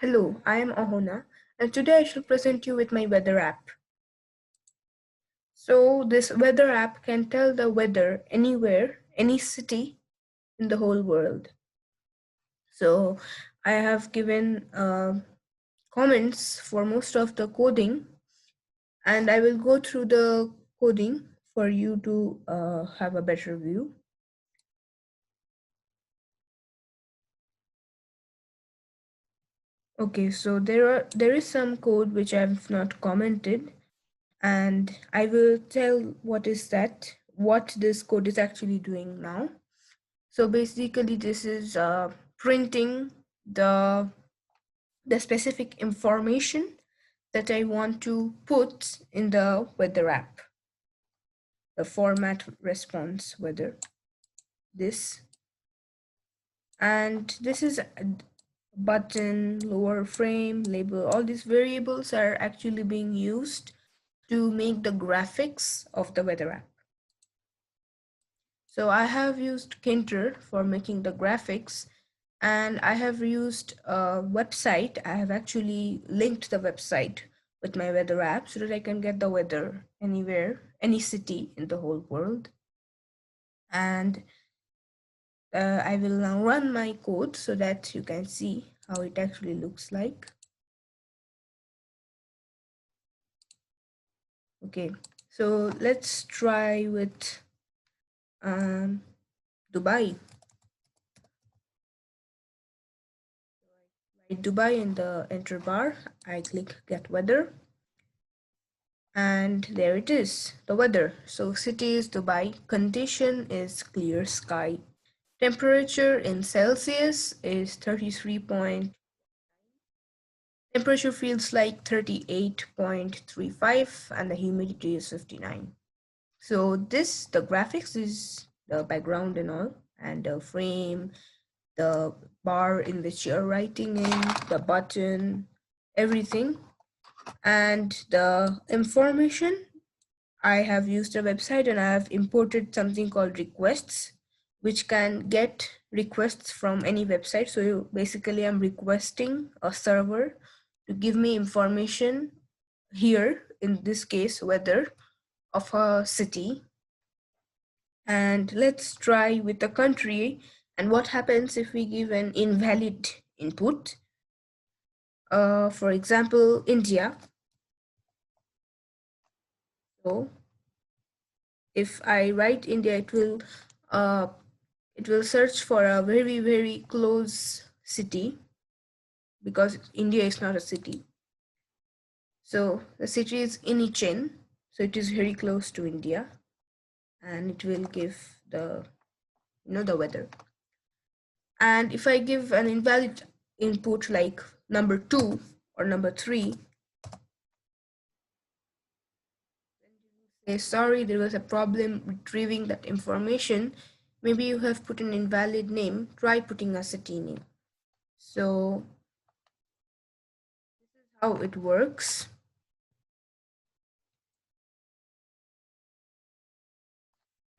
Hello, I am Ahona, and today I shall present you with my weather app. So this weather app can tell the weather anywhere, any city in the whole world. So I have given comments for most of the coding, and I will go through the coding for you to have a better view. Okay, so there is some code which I have not commented, and I will tell what this code is actually doing now. So basically this is printing the specific information that I want to put in the weather app, the format response weather, this, and this is a button, lower frame, label. All these variables are actually being used to make the graphics of the weather app. So I have used Kinter for making the graphics, and I have used a website. I have actually linked the website with my weather app so that I can get the weather anywhere, any city in the whole world. And I will now run my code so that you can see how it actually looks like. Okay, so let's try with Dubai. Write Dubai in the enter bar. I click get weather. And there it is, the weather. So city is Dubai, condition is clear sky. Temperature in Celsius is 33 point. Temperature feels like 38.35 and the humidity is 59. So the graphics is the background and all, and the frame, the bar in which you're writing in, the button, everything. And the information, I have used a website and I have imported something called requests, which can get requests from any website. So basically I'm requesting a server to give me information here, in this case, weather of a city. And let's try with the country and what happens if we give an invalid input. For example, India. So if I write India, it will search for a very, very close city because India is not a city. So the city is Inichen, so it is very close to India, and it will give the weather. And if I give an invalid input like number 2 or number 3, say sorry, there was a problem retrieving that information. Maybe you have put an invalid name. Try putting a city name. So this is how it works.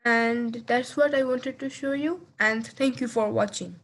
And that's what I wanted to show you, and thank you for watching.